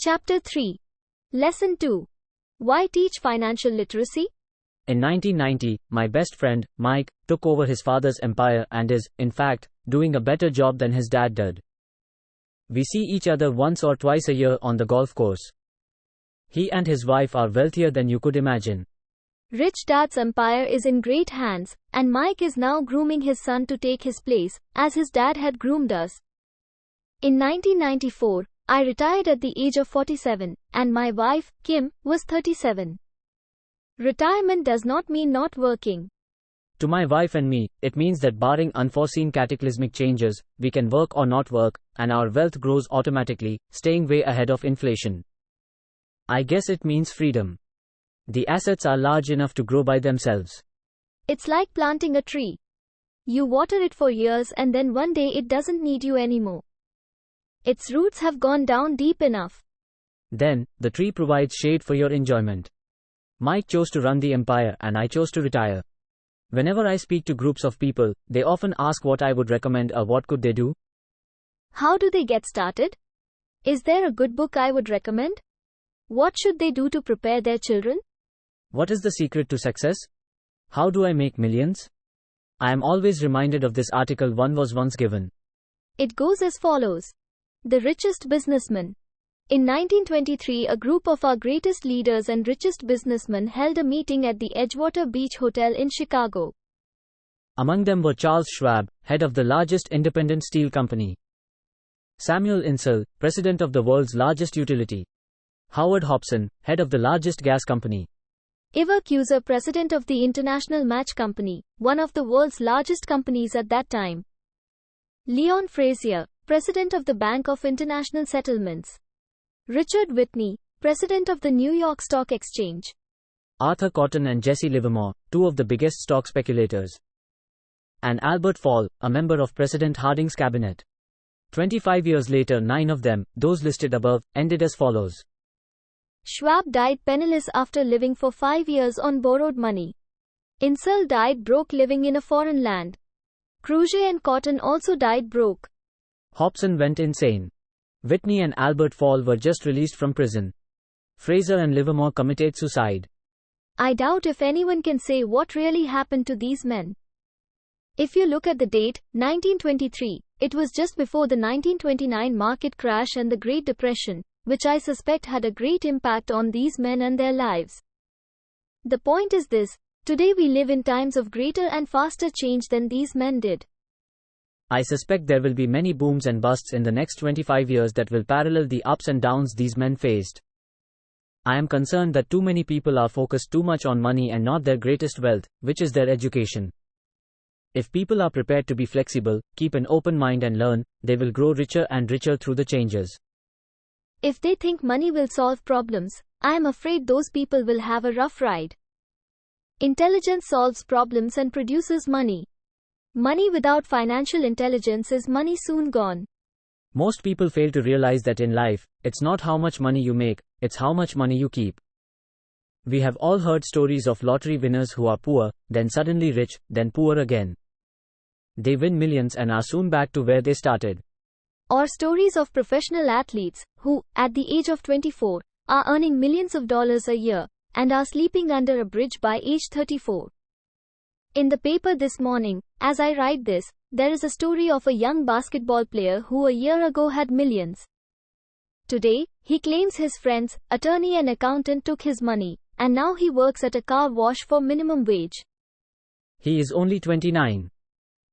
Chapter 3. Lesson 2. Why teach financial literacy? In 1990, my best friend, Mike, took over his father's empire and is, in fact, doing a better job than his dad did. We see each other once or twice a year on the golf course. He and his wife are wealthier than you could imagine. Rich Dad's empire is in great hands, and Mike is now grooming his son to take his place, as his dad had groomed us. In 1994, I retired at the age of 47, and my wife, Kim, was 37. Retirement does not mean not working. To my wife and me, it means that barring unforeseen cataclysmic changes, we can work or not work, and our wealth grows automatically, staying way ahead of inflation. I guess it means freedom. The assets are large enough to grow by themselves. It's like planting a tree. You water it for years and then one day it doesn't need you anymore. Its roots have gone down deep enough. Then, the tree provides shade for your enjoyment. Mike chose to run the empire and I chose to retire. Whenever I speak to groups of people, they often ask what I would recommend or what could they do. How do they get started? Is there a good book I would recommend? What should they do to prepare their children? What is the secret to success? How do I make millions? I am always reminded of this article one was once given. It goes as follows. The richest businessman. In 1923, a group of our greatest leaders and richest businessmen held a meeting at the Edgewater Beach Hotel in Chicago. Among them were Charles Schwab, head of the largest independent steel company. Samuel Insull, president of the world's largest utility. Howard Hobson, head of the largest gas company. Ivor Kuser, president of the International Match Company, one of the world's largest companies at that time. Leon Frazier, president of the Bank of International Settlements. Richard Whitney, president of the New York Stock Exchange. Arthur Cotton and Jesse Livermore, two of the biggest stock speculators. And Albert Fall, a member of President Harding's cabinet. 25 years later, 9 of them, those listed above, ended as follows. Schwab died penniless after living for 5 years on borrowed money. Insull died broke living in a foreign land. Kruger and Cotton also died broke. Hobson went insane. Whitney and Albert Fall were just released from prison. Fraser and Livermore committed suicide. I doubt if anyone can say what really happened to these men. If you look at the date, 1923, it was just before the 1929 market crash and the Great Depression, which I suspect had a great impact on these men and their lives. The point is this, today we live in times of greater and faster change than these men did. I suspect there will be many booms and busts in the next 25 years that will parallel the ups and downs these men faced. I am concerned that too many people are focused too much on money and not their greatest wealth, which is their education. If people are prepared to be flexible, keep an open mind and learn, they will grow richer and richer through the changes. If they think money will solve problems, I am afraid those people will have a rough ride. Intelligence solves problems and produces money. Money without financial intelligence is money soon gone. Most people fail to realize that in life, it's not how much money you make, it's how much money you keep. We have all heard stories of lottery winners who are poor, then suddenly rich, then poor again. They win millions and are soon back to where they started. Or stories of professional athletes, who, at the age of 24, are earning millions of dollars a year, and are sleeping under a bridge by age 34. In the paper this morning, as I write this, there is a story of a young basketball player who a year ago had millions. Today, he claims his friend's attorney and accountant took his money, and now he works at a car wash for minimum wage. He is only 29.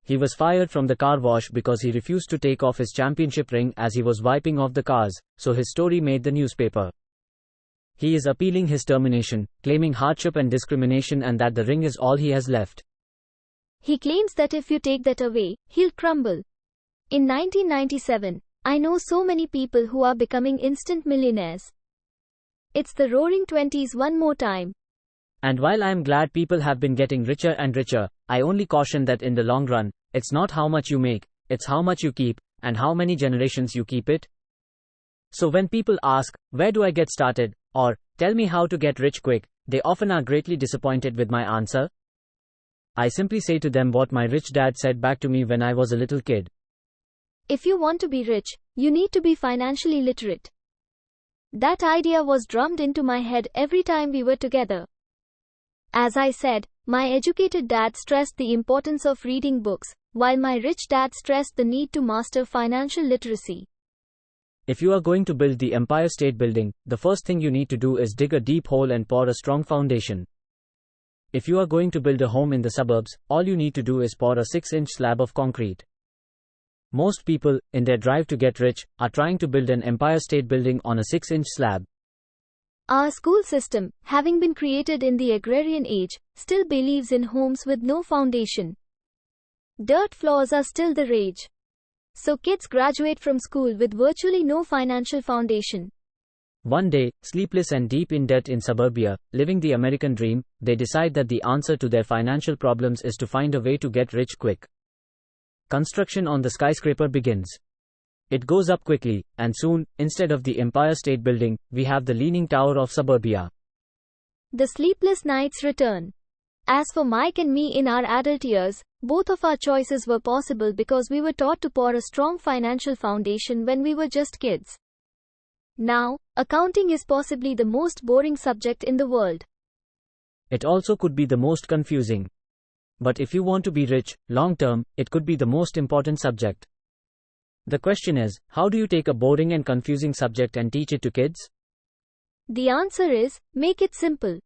He was fired from the car wash because he refused to take off his championship ring as he was wiping off the cars, so his story made the newspaper. He is appealing his termination, claiming hardship and discrimination and that the ring is all he has left. He claims that if you take that away, he'll crumble. In 1997, I know so many people who are becoming instant millionaires. It's the roaring 20s one more time. And while I am glad people have been getting richer and richer, I only caution that in the long run, it's not how much you make, it's how much you keep, and how many generations you keep it. So when people ask, where do I get started, or, tell me how to get rich quick, they often are greatly disappointed with my answer. I simply say to them what my rich dad said back to me when I was a little kid. If you want to be rich, you need to be financially literate. That idea was drummed into my head every time we were together. As I said, my educated dad stressed the importance of reading books, while my rich dad stressed the need to master financial literacy. If you are going to build the Empire State Building, the first thing you need to do is dig a deep hole and pour a strong foundation. If you are going to build a home in the suburbs, all you need to do is pour a 6-inch slab of concrete. Most people, in their drive to get rich, are trying to build an Empire State Building on a 6-inch slab. Our school system, having been created in the agrarian age, still believes in homes with no foundation. Dirt floors are still the rage. So kids graduate from school with virtually no financial foundation. One day, sleepless and deep in debt in suburbia, living the American dream, they decide that the answer to their financial problems is to find a way to get rich quick. Construction on the skyscraper begins. It goes up quickly, and soon, instead of the Empire State Building, we have the Leaning Tower of suburbia. The sleepless nights return. As for Mike and me in our adult years, both of our choices were possible because we were taught to pour a strong financial foundation when we were just kids. Now, accounting is possibly the most boring subject in the world. It also could be the most confusing. But if you want to be rich, long term, it could be the most important subject. The question is, how do you take a boring and confusing subject and teach it to kids? The answer is, make it simple.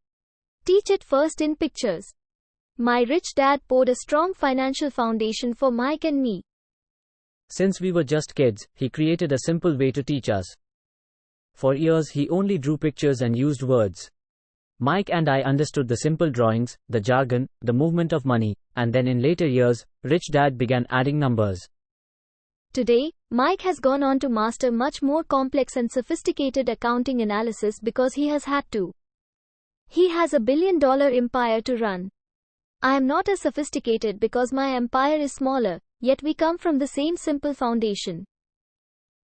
Teach it first in pictures. My rich dad poured a strong financial foundation for Mike and me. Since we were just kids, he created a simple way to teach us. For years he only drew pictures and used words. Mike and I understood the simple drawings, the jargon, the movement of money, and then in later years, rich dad began adding numbers. Today, Mike has gone on to master much more complex and sophisticated accounting analysis because he has had to. He has $1 billion empire to run. I am not as sophisticated because my empire is smaller, yet we come from the same simple foundation.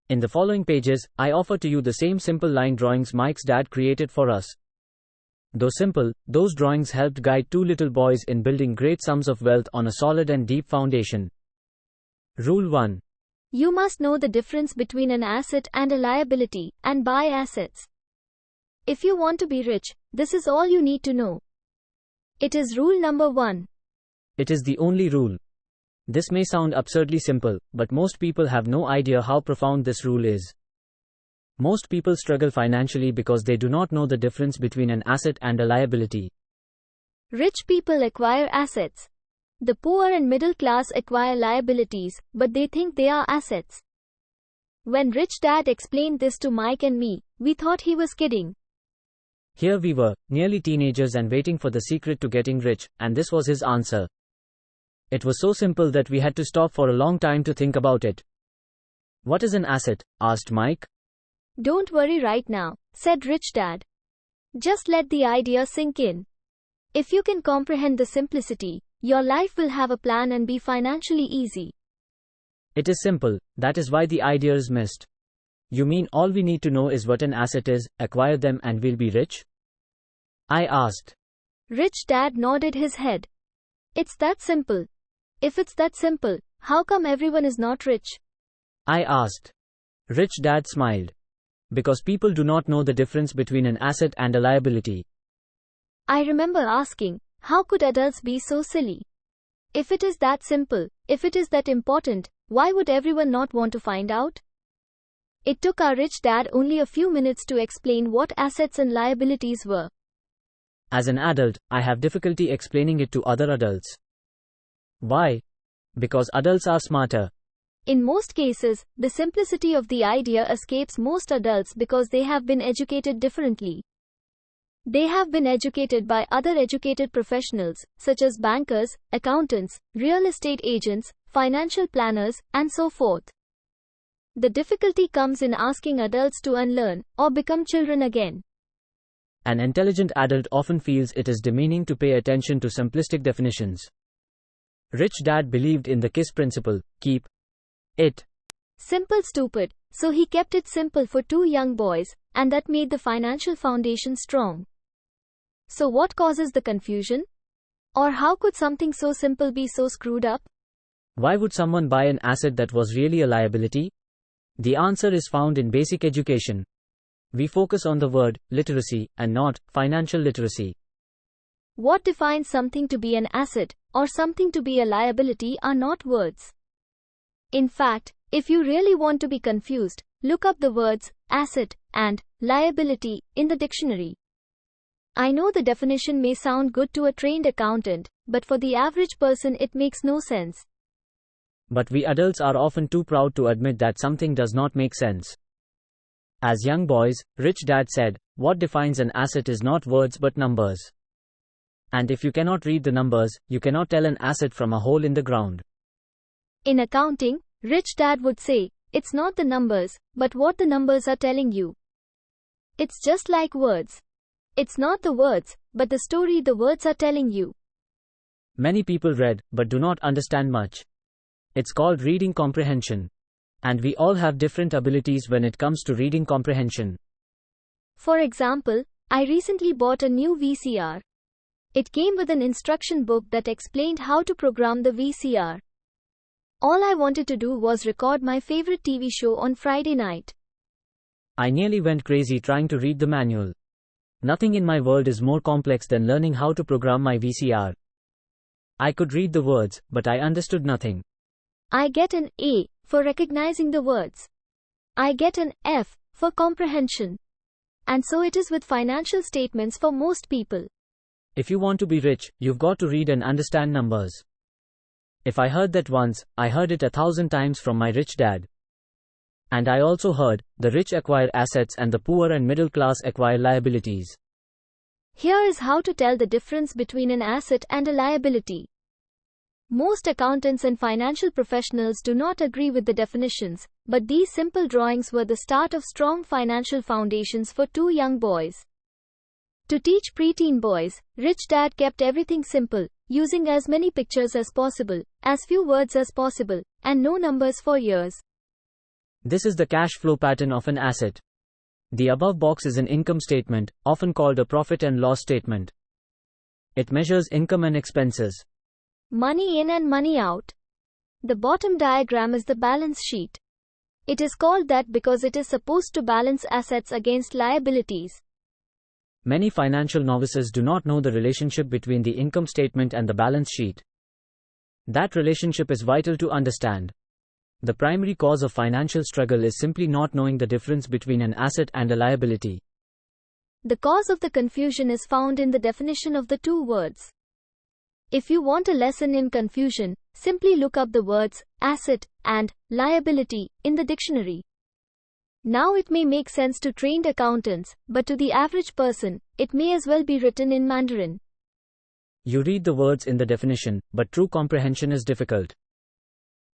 In the following pages, I offer to you the same simple line drawings Mike's dad created for us. Though simple, those drawings helped guide two little boys in building great sums of wealth on a solid and deep foundation. Rule 1. You must know the difference between an asset and a liability, and buy assets. If you want to be rich, this is all you need to know. It is rule number 1. It is the only rule. This may sound absurdly simple, but most people have no idea how profound this rule is. Most people struggle financially because they do not know the difference between an asset and a liability. Rich people acquire assets. The poor and middle class acquire liabilities, but they think they are assets. When Rich Dad explained this to Mike and me, we thought he was kidding. Here we were, nearly teenagers and waiting for the secret to getting rich, and this was his answer. It was so simple that we had to stop for a long time to think about it. What is an asset? Asked Mike. Don't worry right now, said Rich Dad. Just let the idea sink in. If you can comprehend the simplicity, your life will have a plan and be financially easy. It is simple, that is why the idea is missed. You mean all we need to know is what an asset is, acquire them and we'll be rich? I asked. Rich Dad nodded his head. It's that simple. If it's that simple, how come everyone is not rich? I asked. Rich Dad smiled. Because people do not know the difference between an asset and a liability. I remember asking, how could adults be so silly? If it is that simple, if it is that important, why would everyone not want to find out? It took our rich dad only a few minutes to explain what assets and liabilities were. As an adult, I have difficulty explaining it to other adults. Why? Because adults are smarter. In most cases, the simplicity of the idea escapes most adults because they have been educated differently. They have been educated by other educated professionals, such as bankers, accountants, real estate agents, financial planners, and so forth. The difficulty comes in asking adults to unlearn, or become children again. An intelligent adult often feels it is demeaning to pay attention to simplistic definitions. Rich Dad believed in the KISS principle, keep it simple stupid, so he kept it simple for two young boys, and that made the financial foundation strong. So what causes the confusion? Or how could something so simple be so screwed up? Why would someone buy an asset that was really a liability? The answer is found in basic education. We focus on the word literacy and not financial literacy. What defines something to be an asset or something to be a liability are not words. In fact, if you really want to be confused, look up the words asset and liability in the dictionary. I know the definition may sound good to a trained accountant, but for the average person it makes no sense. But we adults are often too proud to admit that something does not make sense. As young boys, Rich Dad said, what defines an asset is not words but numbers. And if you cannot read the numbers, you cannot tell an asset from a hole in the ground. In accounting, Rich Dad would say, it's not the numbers, but what the numbers are telling you. It's just like words. It's not the words, but the story the words are telling you. Many people read, but do not understand much. It's called reading comprehension. And we all have different abilities when it comes to reading comprehension. For example, I recently bought a new VCR. It came with an instruction book that explained how to program the VCR. All I wanted to do was record my favorite TV show on Friday night. I nearly went crazy trying to read the manual. Nothing in my world is more complex than learning how to program my VCR. I could read the words, but I understood nothing. I get an A for recognizing the words. I get an F for comprehension. And so it is with financial statements for most people. If you want to be rich, you've got to read and understand numbers. If I heard that once, I heard it 1,000 times from my rich dad. And I also heard, the rich acquire assets and the poor and middle class acquire liabilities. Here is how to tell the difference between an asset and a liability. Most accountants and financial professionals do not agree with the definitions, but these simple drawings were the start of strong financial foundations for two young boys. To teach preteen boys, Rich Dad kept everything simple, using as many pictures as possible, as few words as possible, and no numbers for years. This is the cash flow pattern of an asset. The above box is an income statement, often called a profit and loss statement. It measures income and expenses. Money in and money out. The bottom diagram is the balance sheet. It is called that because it is supposed to balance assets against liabilities. Many financial novices do not know the relationship between the income statement and the balance sheet. That relationship is vital to understand. The primary cause of financial struggle is simply not knowing the difference between an asset and a liability. The cause of the confusion is found in the definition of the two words. If you want a lesson in confusion, simply look up the words asset and liability in the dictionary. Now it may make sense to trained accountants, but to the average person, it may as well be written in Mandarin. You read the words in the definition, but true comprehension is difficult.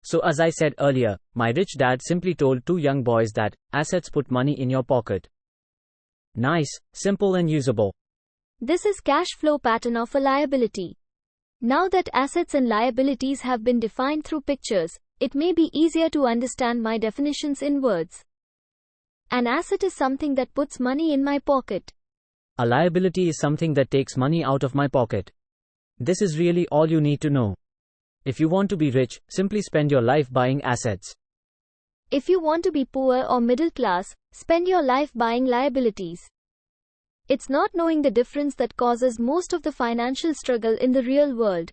So as I said earlier, my rich dad simply told two young boys that assets put money in your pocket. Nice, simple and usable. This is cash flow pattern of a liability. Now that assets and liabilities have been defined through pictures, it may be easier to understand my definitions in words. An asset is something that puts money in my pocket. A liability is something that takes money out of my pocket. This is really all you need to know. If you want to be rich, simply spend your life buying assets. If you want to be poor or middle class, spend your life buying liabilities. It's not knowing the difference that causes most of the financial struggle in the real world.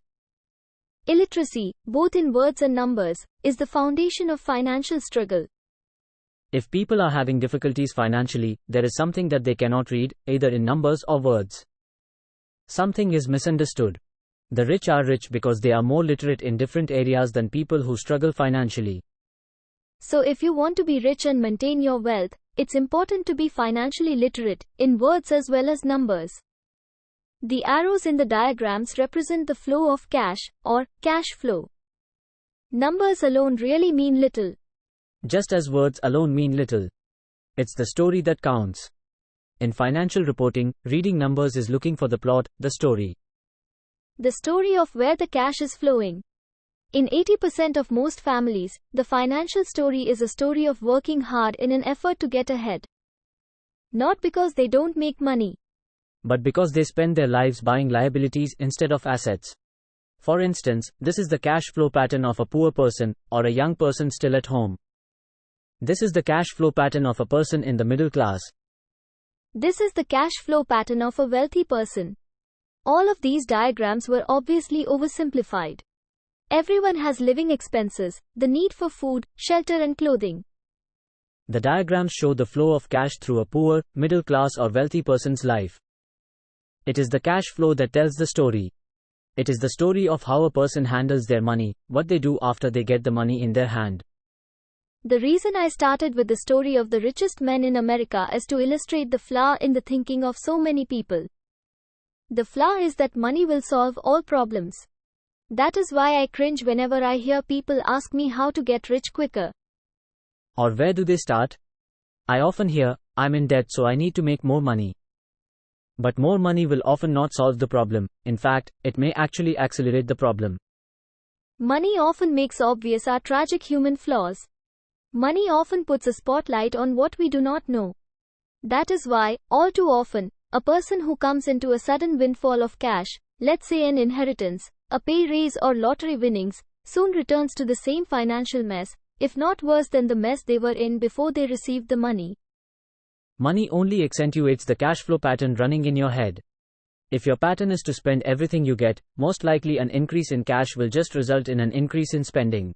Illiteracy, both in words and numbers, is the foundation of financial struggle. If people are having difficulties financially, there is something that they cannot read, either in numbers or words. Something is misunderstood. The rich are rich because they are more literate in different areas than people who struggle financially. So if you want to be rich and maintain your wealth, it's important to be financially literate, in words as well as numbers. The arrows in the diagrams represent the flow of cash, or cash flow. Numbers alone really mean little. Just as words alone mean little. It's the story that counts. In financial reporting, reading numbers is looking for the plot, the story. The story of where the cash is flowing. In 80% of most families, the financial story is a story of working hard in an effort to get ahead. Not because they don't make money, but because they spend their lives buying liabilities instead of assets. For instance, this is the cash flow pattern of a poor person, or a young person still at home. This is the cash flow pattern of a person in the middle class. This is the cash flow pattern of a wealthy person. All of these diagrams were obviously oversimplified. Everyone has living expenses, the need for food, shelter and clothing. The diagrams show the flow of cash through a poor, middle class or wealthy person's life. It is the cash flow that tells the story. It is the story of how a person handles their money, what they do after they get the money in their hand. The reason I started with the story of the richest men in America is to illustrate the flaw in the thinking of so many people. The flaw is that money will solve all problems. That is why I cringe whenever I hear people ask me how to get rich quicker. Or where do they start? I often hear, I'm in debt so I need to make more money. But more money will often not solve the problem. In fact, it may actually accelerate the problem. Money often makes obvious our tragic human flaws. Money often puts a spotlight on what we do not know. That is why, all too often, a person who comes into a sudden windfall of cash, let's say an inheritance, a pay raise or lottery winnings, soon returns to the same financial mess, if not worse than the mess they were in before they received the money. Money only accentuates the cash flow pattern running in your head. If your pattern is to spend everything you get, most likely an increase in cash will just result in an increase in spending.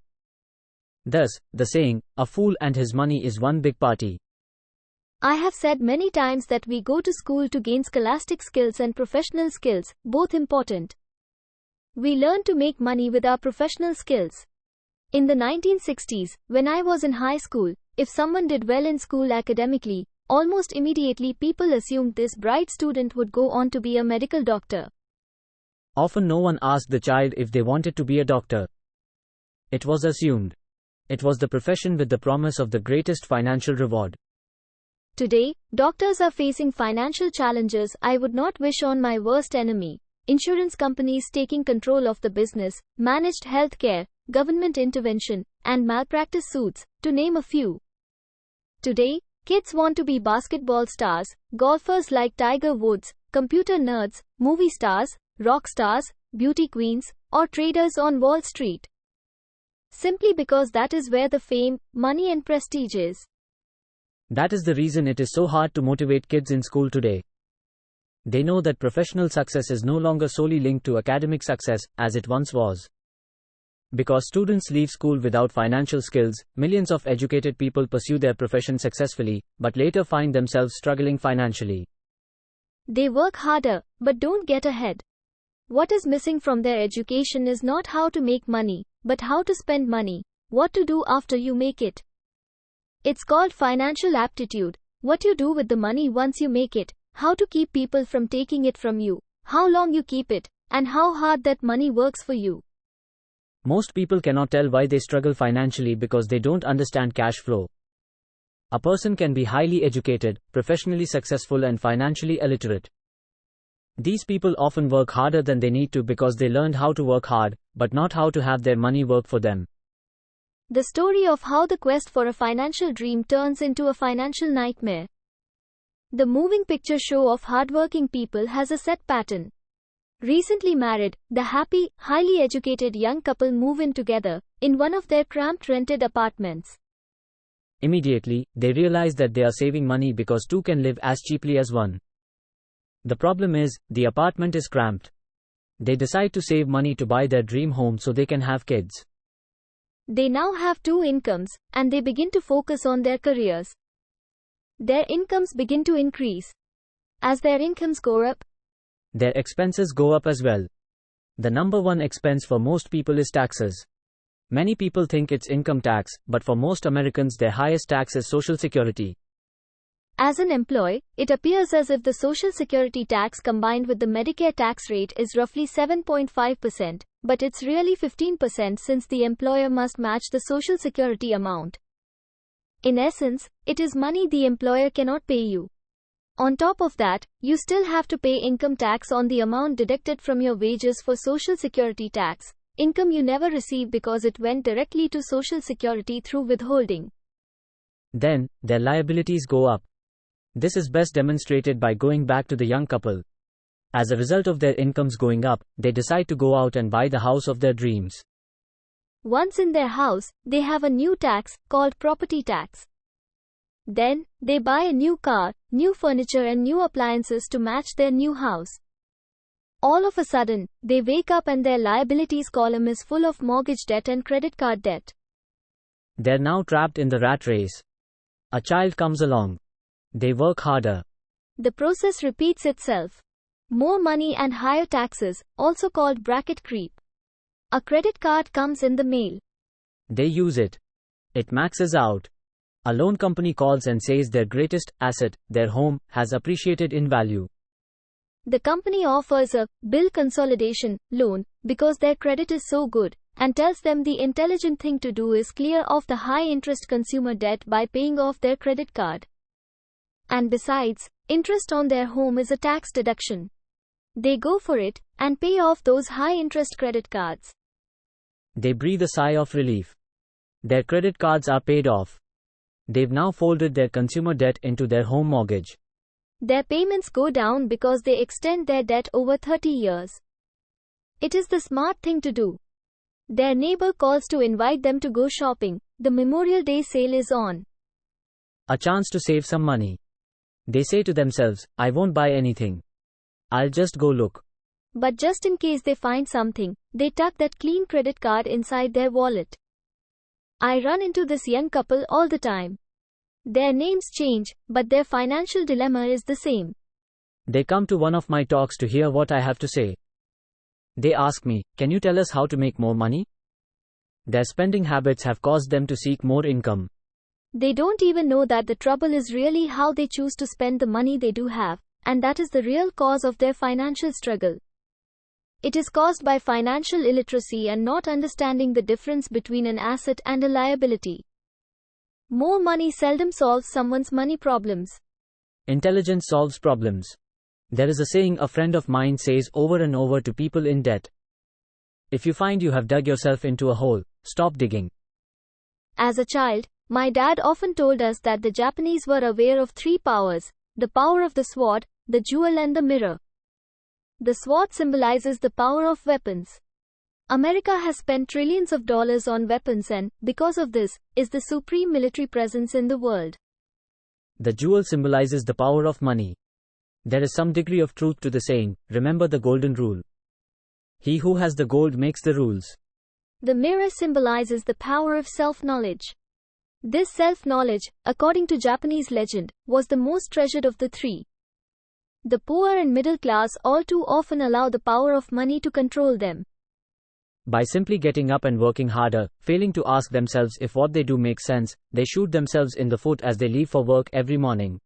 Thus, the saying, a fool and his money is one big party. I have said many times that we go to school to gain scholastic skills and professional skills, both important. We learn to make money with our professional skills. In the 1960s, when I was in high school, if someone did well in school academically, almost immediately people assumed this bright student would go on to be a medical doctor. Often no one asked the child if they wanted to be a doctor. It was assumed. It was the profession with the promise of the greatest financial reward. Today, doctors are facing financial challenges I would not wish on my worst enemy. Insurance companies taking control of the business, managed healthcare, government intervention, and malpractice suits, to name a few. Today, kids want to be basketball stars, golfers like Tiger Woods, computer nerds, movie stars, rock stars, beauty queens, or traders on Wall Street. Simply because that is where the fame, money and prestige is. That is the reason it is so hard to motivate kids in school today. They know that professional success is no longer solely linked to academic success, as it once was. Because students leave school without financial skills, millions of educated people pursue their profession successfully, but later find themselves struggling financially. They work harder, but don't get ahead. What is missing from their education is not how to make money, but how to spend money, what to do after you make it. It's called financial aptitude, what you do with the money once you make it, how to keep people from taking it from you, how long you keep it, and how hard that money works for you. Most people cannot tell why they struggle financially because they don't understand cash flow. A person can be highly educated, professionally successful and financially illiterate. These people often work harder than they need to because they learned how to work hard, but not how to have their money work for them. The story of how the quest for a financial dream turns into a financial nightmare. The moving picture show of hardworking people has a set pattern. Recently married, the happy, highly educated young couple move in together, in one of their cramped rented apartments. Immediately, they realize that they are saving money because two can live as cheaply as one. The problem is, the apartment is cramped. They decide to save money to buy their dream home so they can have kids. They now have two incomes, and they begin to focus on their careers. Their incomes begin to increase. As their incomes go up, their expenses go up as well. The number one expense for most people is taxes. Many people think it's income tax, but for most Americans their highest tax is Social Security. As an employee, it appears as if the Social Security tax combined with the Medicare tax rate is roughly 7.5%, but it's really 15% since the employer must match the Social Security amount. In essence, it is money the employer cannot pay you. On top of that, you still have to pay income tax on the amount deducted from your wages for Social Security tax, income you never receive because it went directly to Social Security through withholding. Then, their liabilities go up. This is best demonstrated by going back to the young couple. As a result of their incomes going up, they decide to go out and buy the house of their dreams. Once in their house, they have a new tax, called property tax. Then, they buy a new car, new furniture and new appliances to match their new house. All of a sudden, they wake up and their liabilities column is full of mortgage debt and credit card debt. They're now trapped in the rat race. A child comes along. They work harder. The process repeats itself. More money and higher taxes, also called bracket creep. A credit card comes in the mail. They use it. It maxes out. A loan company calls and says their greatest asset, their home, has appreciated in value. The company offers a bill consolidation loan because their credit is so good, and tells them the intelligent thing to do is clear off the high-interest consumer debt by paying off their credit card. And besides, interest on their home is a tax deduction. They go for it and pay off those high-interest credit cards. They breathe a sigh of relief. Their credit cards are paid off. They've now folded their consumer debt into their home mortgage. Their payments go down because they extend their debt over 30 years. It is the smart thing to do. Their neighbor calls to invite them to go shopping. The Memorial Day sale is on. A chance to save some money. They say to themselves, I won't buy anything. I'll just go look. But just in case they find something, they tuck that clean credit card inside their wallet. I run into this young couple all the time. Their names change, but their financial dilemma is the same. They come to one of my talks to hear what I have to say. They ask me, can you tell us how to make more money? Their spending habits have caused them to seek more income. They don't even know that the trouble is really how they choose to spend the money they do have, and that is the real cause of their financial struggle. It is caused by financial illiteracy and not understanding the difference between an asset and a liability. More money seldom solves someone's money problems. Intelligence solves problems. There is a saying a friend of mine says over and over to people in debt. If you find you have dug yourself into a hole, stop digging. As a child, my dad often told us that the Japanese were aware of three powers: the power of the sword, the jewel and the mirror. The sword symbolizes the power of weapons. America has spent trillions of dollars on weapons and, because of this, is the supreme military presence in the world. The jewel symbolizes the power of money. There is some degree of truth to the saying, remember the golden rule. He who has the gold makes the rules. The mirror symbolizes the power of self-knowledge. This self-knowledge, according to Japanese legend, was the most treasured of the three. The poor and middle class all too often allow the power of money to control them. By simply getting up and working harder, failing to ask themselves if what they do makes sense, they shoot themselves in the foot as they leave for work every morning.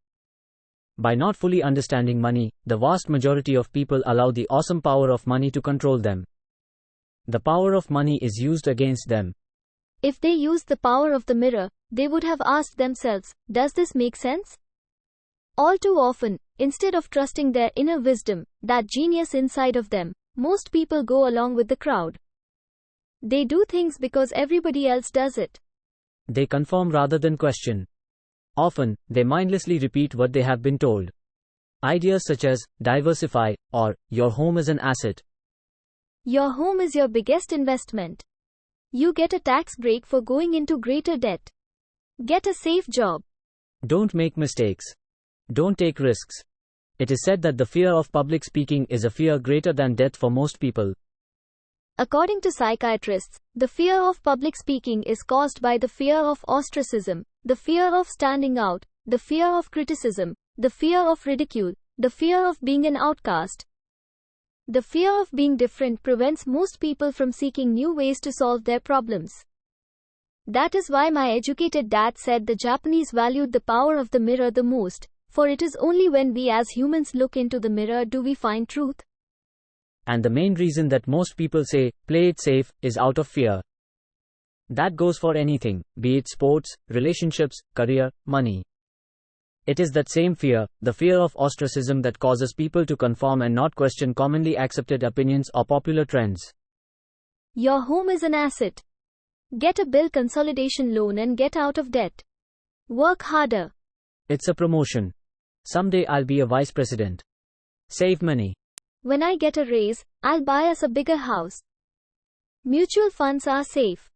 By not fully understanding money, the vast majority of people allow the awesome power of money to control them. The power of money is used against them. If they used the power of the mirror, they would have asked themselves, does this make sense? All too often, instead of trusting their inner wisdom, that genius inside of them, most people go along with the crowd. They do things because everybody else does it. They conform rather than question. Often, they mindlessly repeat what they have been told. Ideas such as, diversify, or, your home is an asset. Your home is your biggest investment. You get a tax break for going into greater debt. Get a safe job. Don't make mistakes. Don't take risks. It is said that the fear of public speaking is a fear greater than death for most people. According to psychiatrists, the fear of public speaking is caused by the fear of ostracism, the fear of standing out, the fear of criticism, the fear of ridicule, the fear of being an outcast. The fear of being different prevents most people from seeking new ways to solve their problems. That is why my educated dad said the Japanese valued the power of the mirror the most, for it is only when we as humans look into the mirror do we find truth. And the main reason that most people say, play it safe, is out of fear. That goes for anything, be it sports, relationships, career, money. It is that same fear, the fear of ostracism, that causes people to conform and not question commonly accepted opinions or popular trends. Your home is an asset. Get a bill consolidation loan and get out of debt. Work harder. It's a promotion. Someday I'll be a vice president. Save money. When I get a raise, I'll buy us a bigger house. Mutual funds are safe.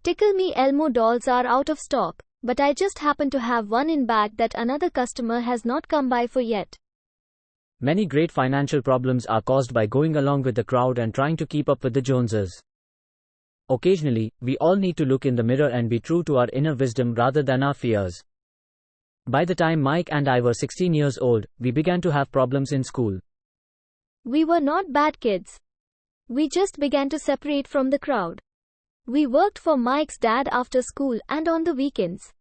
Tickle Me Elmo dolls are out of stock. But I just happen to have one in bag that another customer has not come by for yet. Many great financial problems are caused by going along with the crowd and trying to keep up with the Joneses. Occasionally, we all need to look in the mirror and be true to our inner wisdom rather than our fears. By the time Mike and I were 16 years old, we began to have problems in school. We were not bad kids. We just began to separate from the crowd. We worked for Mike's dad after school and on the weekends.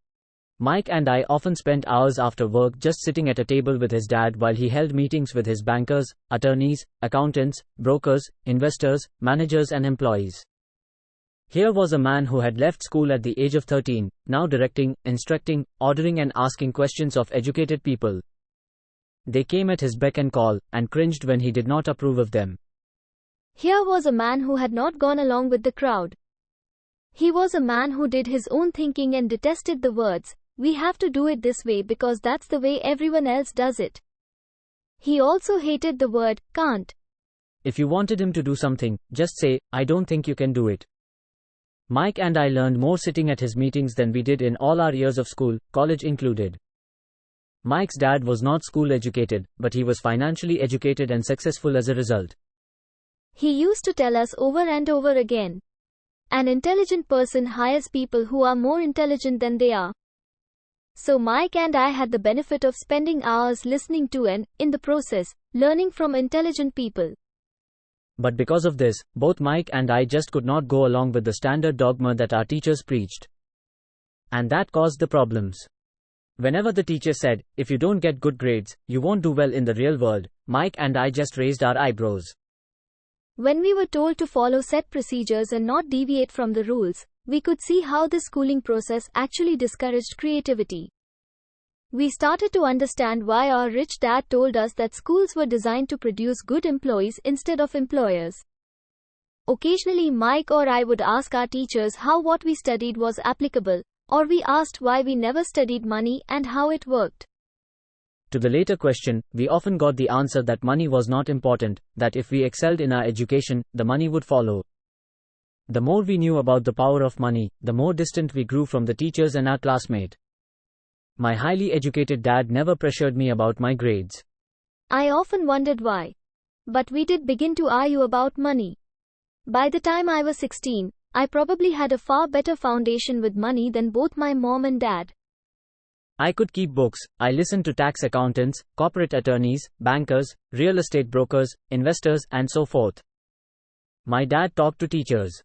Mike and I often spent hours after work just sitting at a table with his dad while he held meetings with his bankers, attorneys, accountants, brokers, investors, managers and employees. Here was a man who had left school at the age of 13, now directing, instructing, ordering and asking questions of educated people. They came at his beck and call, and cringed when he did not approve of them. Here was a man who had not gone along with the crowd. He was a man who did his own thinking and detested the words, "We have to do it this way because that's the way everyone else does it." He also hated the word, "can't." If you wanted him to do something, just say, "I don't think you can do it." Mike and I learned more sitting at his meetings than we did in all our years of school, college included. Mike's dad was not school educated, but he was financially educated and successful as a result. He used to tell us over and over again, "An intelligent person hires people who are more intelligent than they are." So Mike and I had the benefit of spending hours listening to and, in the process, learning from intelligent people. But because of this, both Mike and I just could not go along with the standard dogma that our teachers preached. And that caused the problems. Whenever the teacher said, "If you don't get good grades, you won't do well in the real world," Mike and I just raised our eyebrows. When we were told to follow set procedures and not deviate from the rules, we could see how the schooling process actually discouraged creativity. We started to understand why our rich dad told us that schools were designed to produce good employees instead of employers. Occasionally Mike or I would ask our teachers how what we studied was applicable, or we asked why we never studied money and how it worked. To the later question, we often got the answer that money was not important, that if we excelled in our education, the money would follow. The more we knew about the power of money, the more distant we grew from the teachers and our classmates. My highly educated dad never pressured me about my grades. I often wondered why. But we did begin to argue about money. By the time I was 16, I probably had a far better foundation with money than both my mom and dad. I could keep books, I listened to tax accountants, corporate attorneys, bankers, real estate brokers, investors, and so forth. My dad talked to teachers.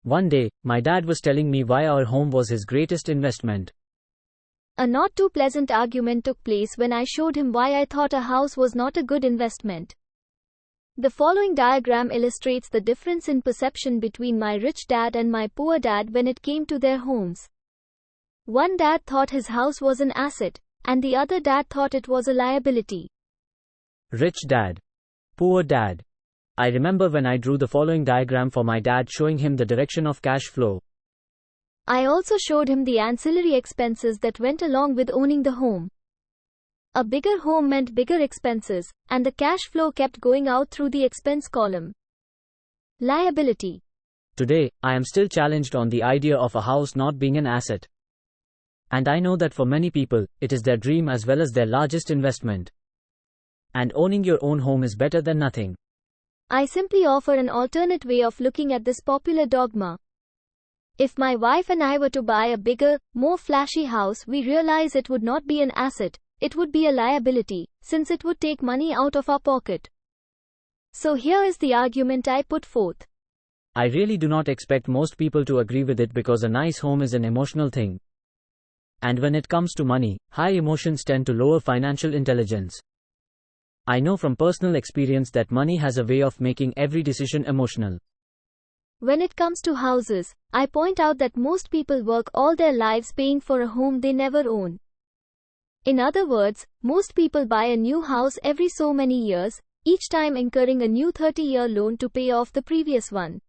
One day, my dad was telling me why our home was his greatest investment. A not too pleasant argument took place when I showed him why I thought a house was not a good investment. The following diagram illustrates the difference in perception between my rich dad and my poor dad when it came to their homes. One dad thought his house was an asset, and the other dad thought it was a liability. Rich dad. Poor dad. I remember when I drew the following diagram for my dad showing him the direction of cash flow. I also showed him the ancillary expenses that went along with owning the home. A bigger home meant bigger expenses, and the cash flow kept going out through the expense column. Liability. Today, I am still challenged on the idea of a house not being an asset. And I know that for many people, it is their dream as well as their largest investment. And owning your own home is better than nothing. I simply offer an alternate way of looking at this popular dogma. If my wife and I were to buy a bigger, more flashy house, we realize it would not be an asset, it would be a liability, since it would take money out of our pocket. So here is the argument I put forth. I really do not expect most people to agree with it because a nice home is an emotional thing. And when it comes to money, high emotions tend to lower financial intelligence. I know from personal experience that money has a way of making every decision emotional. When it comes to houses, I point out that most people work all their lives paying for a home they never own. In other words, most people buy a new house every so many years, each time incurring a new 30-year loan to pay off the previous one.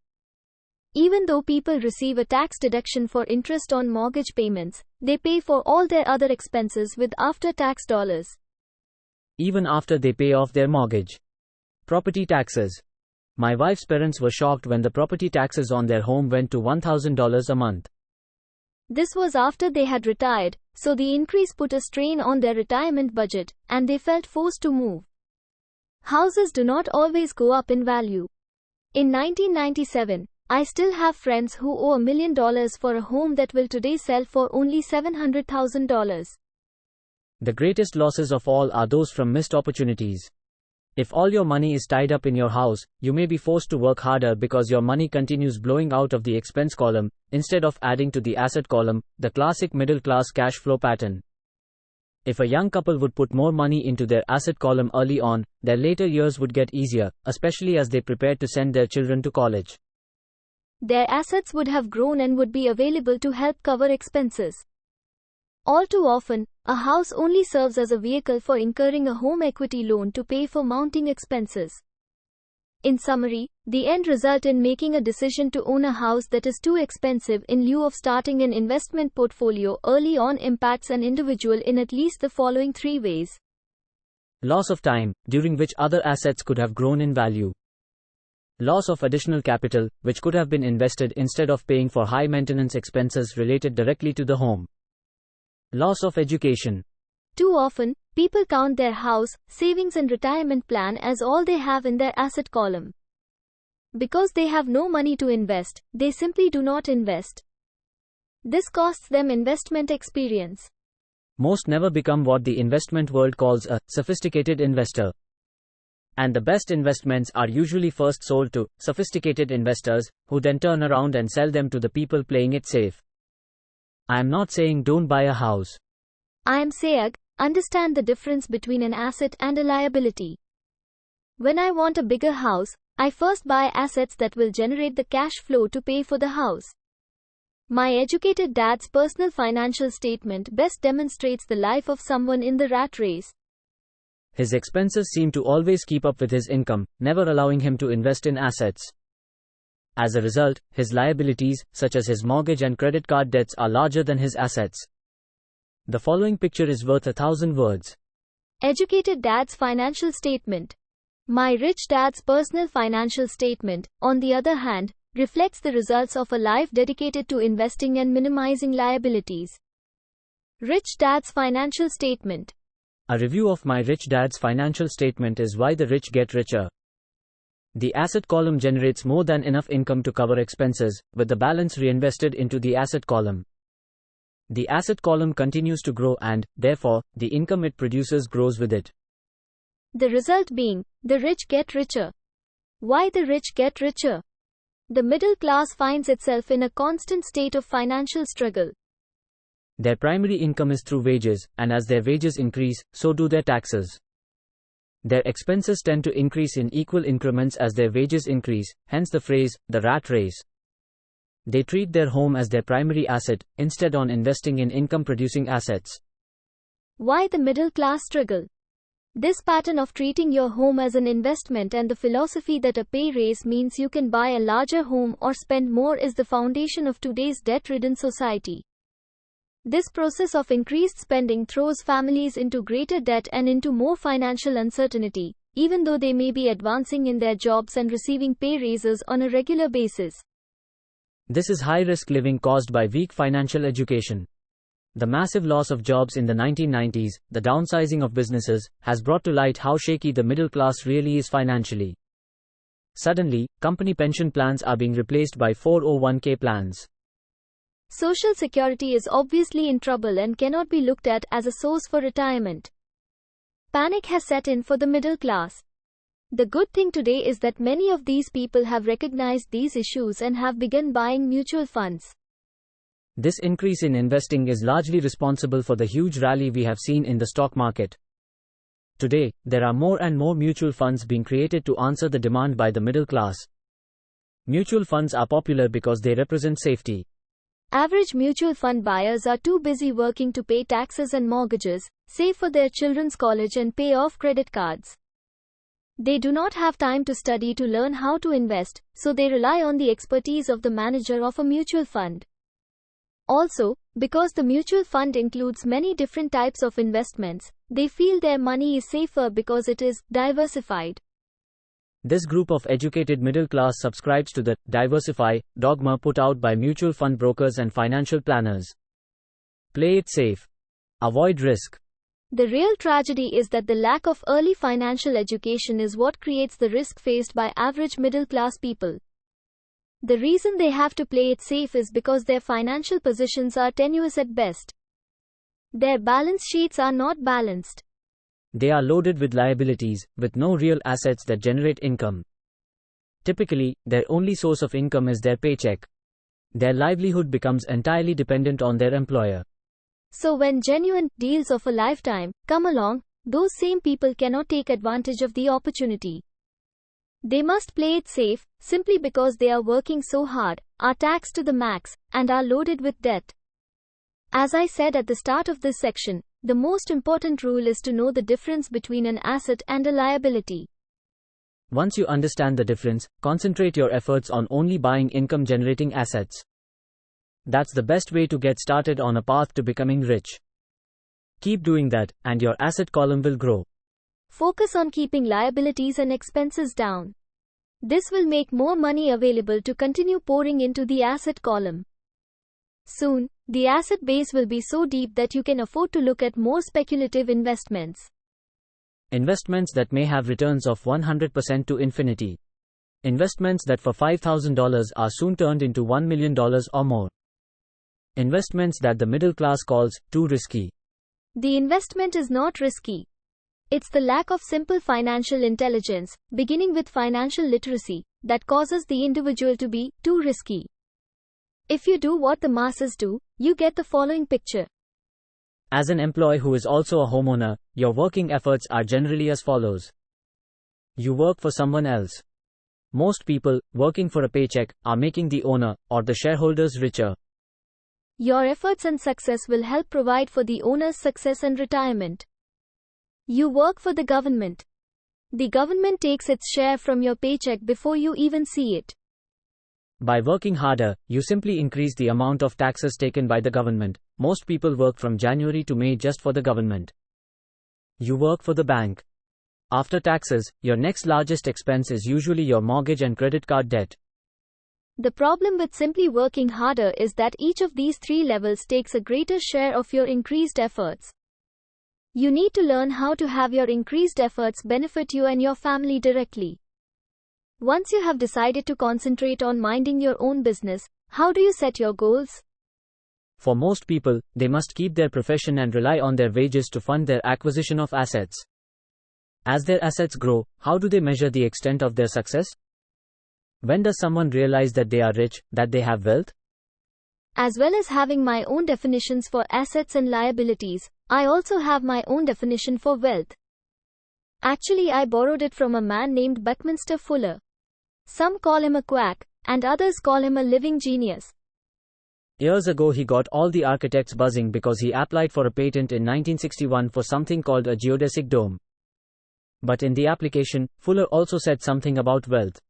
Even though people receive a tax deduction for interest on mortgage payments, they pay for all their other expenses with after-tax dollars. Even after they pay off their mortgage. Property taxes. My wife's parents were shocked when the property taxes on their home went to $1,000 a month. This was after they had retired, so the increase put a strain on their retirement budget, and they felt forced to move. Houses do not always go up in value. In 1997, I still have friends who owe $1 million for a home that will today sell for only $700,000. The greatest losses of all are those from missed opportunities. If all your money is tied up in your house, you may be forced to work harder because your money continues blowing out of the expense column, instead of adding to the asset column, the classic middle-class cash flow pattern. If a young couple would put more money into their asset column early on, their later years would get easier, especially as they prepared to send their children to college. Their assets would have grown and would be available to help cover expenses. All too often, a house only serves as a vehicle for incurring a home equity loan to pay for mounting expenses. In summary, the end result in making a decision to own a house that is too expensive in lieu of starting an investment portfolio early on impacts an individual in at least the following 3 ways. Loss of time, during which other assets could have grown in value. Loss of additional capital, which could have been invested instead of paying for high maintenance expenses related directly to the home. Loss of education. Too often, people count their house, savings and retirement plan as all they have in their asset column. Because they have no money to invest, they simply do not invest. This costs them investment experience. Most never become what the investment world calls a sophisticated investor. And the best investments are usually first sold to sophisticated investors, who then turn around and sell them to the people playing it safe. I am not saying don't buy a house. I am saying, understand the difference between an asset and a liability. When I want a bigger house, I first buy assets that will generate the cash flow to pay for the house. My educated dad's personal financial statement best demonstrates the life of someone in the rat race. His expenses seem to always keep up with his income, never allowing him to invest in assets. As a result, his liabilities, such as his mortgage and credit card debts, are larger than his assets. The following picture is worth 1,000 words. Educated dad's financial statement. My rich dad's personal financial statement, on the other hand, reflects the results of a life dedicated to investing and minimizing liabilities. Rich dad's financial statement. A review of my rich dad's financial statement is why the rich get richer. The asset column generates more than enough income to cover expenses, with the balance reinvested into the asset column. The asset column continues to grow and, therefore, the income it produces grows with it. The result being, the rich get richer. Why the rich get richer? The middle class finds itself in a constant state of financial struggle. Their primary income is through wages, and as their wages increase, so do their taxes. Their expenses tend to increase in equal increments as their wages increase, hence the phrase, the rat race. They treat their home as their primary asset, instead on investing in income-producing assets. Why the middle class struggle? This pattern of treating your home as an investment and the philosophy that a pay raise means you can buy a larger home or spend more is the foundation of today's debt-ridden society. This process of increased spending throws families into greater debt and into more financial uncertainty, even though they may be advancing in their jobs and receiving pay raises on a regular basis. This is high-risk living caused by weak financial education. The massive loss of jobs in the 1990s, the downsizing of businesses, has brought to light how shaky the middle class really is financially. Suddenly, company pension plans are being replaced by 401k plans. Social Security is obviously in trouble and cannot be looked at as a source for retirement. Panic has set in for the middle class. The good thing today is that many of these people have recognized these issues and have begun buying mutual funds. This increase in investing is largely responsible for the huge rally we have seen in the stock market. Today, there are more and more mutual funds being created to answer the demand by the middle class. Mutual funds are popular because they represent safety. Average mutual fund buyers are too busy working to pay taxes and mortgages, save for their children's college and pay off credit cards. They do not have time to study to learn how to invest, so they rely on the expertise of the manager of a mutual fund. Also, because the mutual fund includes many different types of investments, they feel their money is safer because it is diversified. This group of educated middle class subscribes to the diversify dogma put out by mutual fund brokers and financial planners. Play it safe. Avoid risk. The real tragedy is that the lack of early financial education is what creates the risk faced by average middle-class people. The reason they have to play it safe is because their financial positions are tenuous at best. Their balance sheets are not balanced. They are loaded with liabilities, with no real assets that generate income. Typically, their only source of income is their paycheck. Their livelihood becomes entirely dependent on their employer. So when genuine deals of a lifetime come along, those same people cannot take advantage of the opportunity. They must play it safe, simply because they are working so hard, are taxed to the max, and are loaded with debt. As I said at the start of this section, the most important rule is to know the difference between an asset and a liability. Once you understand the difference, concentrate your efforts on only buying income-generating assets. That's the best way to get started on a path to becoming rich. Keep doing that, and your asset column will grow. Focus on keeping liabilities and expenses down. This will make more money available to continue pouring into the asset column. Soon, the asset base will be so deep that you can afford to look at more speculative investments. Investments that may have returns of 100% to infinity. Investments that for $5,000 are soon turned into $1 million or more. Investments that the middle class calls too risky. The investment is not risky. It's the lack of simple financial intelligence, beginning with financial literacy, that causes the individual to be too risky. If you do what the masses do, you get the following picture. As an employee who is also a homeowner, your working efforts are generally as follows. You work for someone else. Most people, working for a paycheck, are making the owner, or the shareholders richer. Your efforts and success will help provide for the owner's success and retirement. You work for the government. The government takes its share from your paycheck before you even see it. By working harder, you simply increase the amount of taxes taken by the government. Most people work from January to May just for the government. You work for the bank. After taxes, your next largest expense is usually your mortgage and credit card debt. The problem with simply working harder is that each of these three levels takes a greater share of your increased efforts. You need to learn how to have your increased efforts benefit you and your family directly. Once you have decided to concentrate on minding your own business, how do you set your goals? For most people, they must keep their profession and rely on their wages to fund their acquisition of assets. As their assets grow, how do they measure the extent of their success? When does someone realize that they are rich, that they have wealth? As well as having my own definitions for assets and liabilities, I also have my own definition for wealth. Actually, I borrowed it from a man named Buckminster Fuller. Some call him a quack, and others call him a living genius. Years ago he got all the architects buzzing because he applied for a patent in 1961 for something called a geodesic dome. But in the application, Fuller also said something about wealth.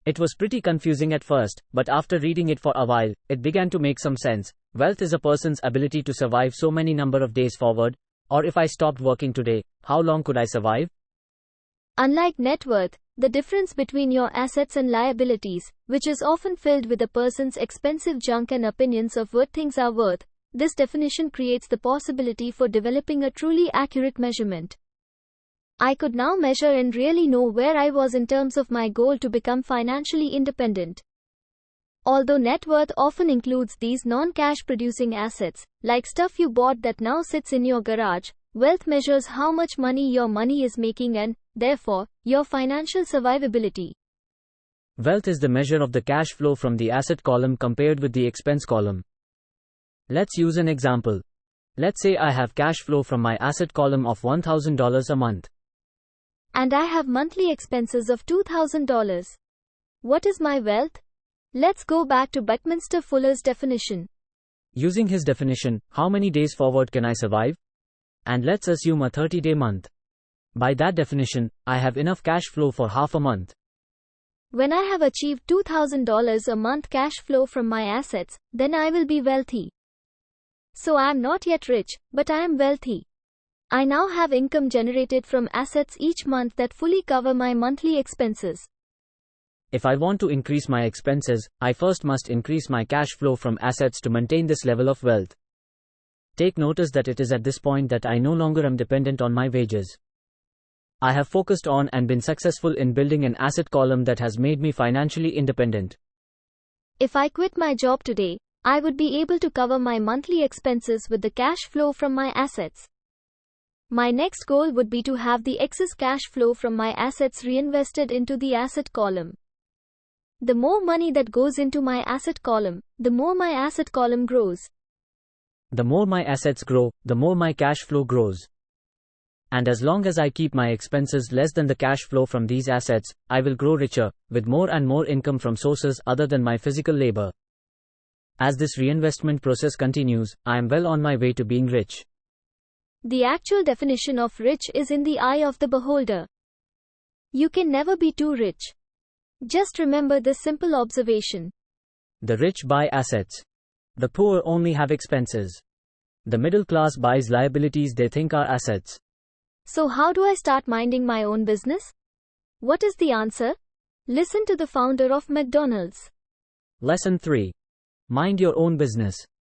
It was pretty confusing at first, but after reading it for a while, it began to make some sense. Wealth is a person's ability to survive so many number of days forward, or if I stopped working today, how long could I survive? Unlike net worth, the difference between your assets and liabilities, which is often filled with a person's expensive junk and opinions of what things are worth, this definition creates the possibility for developing a truly accurate measurement. I could now measure and really know where I was in terms of my goal to become financially independent. Although net worth often includes these non-cash producing assets, like stuff you bought that now sits in your garage, wealth measures how much money your money is making and, therefore, your financial survivability. Wealth is the measure of the cash flow from the asset column compared with the expense column. Let's use an example. Let's say I have cash flow from my asset column of $1,000 a month. And I have monthly expenses of $2,000. What is my wealth? Let's go back to Buckminster Fuller's definition. Using his definition, how many days forward can I survive? And let's assume a 30-day month. By that definition, I have enough cash flow for half a month. When I have achieved $2,000 a month cash flow from my assets, then I will be wealthy. So I am not yet rich, but I am wealthy. I now have income generated from assets each month that fully cover my monthly expenses. If I want to increase my expenses, I first must increase my cash flow from assets to maintain this level of wealth. Take notice that it is at this point that I no longer am dependent on my wages. I have focused on and been successful in building an asset column that has made me financially independent. If I quit my job today, I would be able to cover my monthly expenses with the cash flow from my assets. My next goal would be to have the excess cash flow from my assets reinvested into the asset column. The more money that goes into my asset column, the more my asset column grows. The more my assets grow, the more my cash flow grows. And as long as I keep my expenses less than the cash flow from these assets, I will grow richer, with more and more income from sources other than my physical labor. As this reinvestment process continues, I am well on my way to being rich. The actual definition of rich is in the eye of the beholder. You can never be too rich. Just remember this simple observation. The rich buy assets. The poor only have expenses. The middle class buys liabilities they think are assets. So how do I start minding my own business? What is the answer? Listen to the founder of McDonald's. Lesson 3. Mind your own business.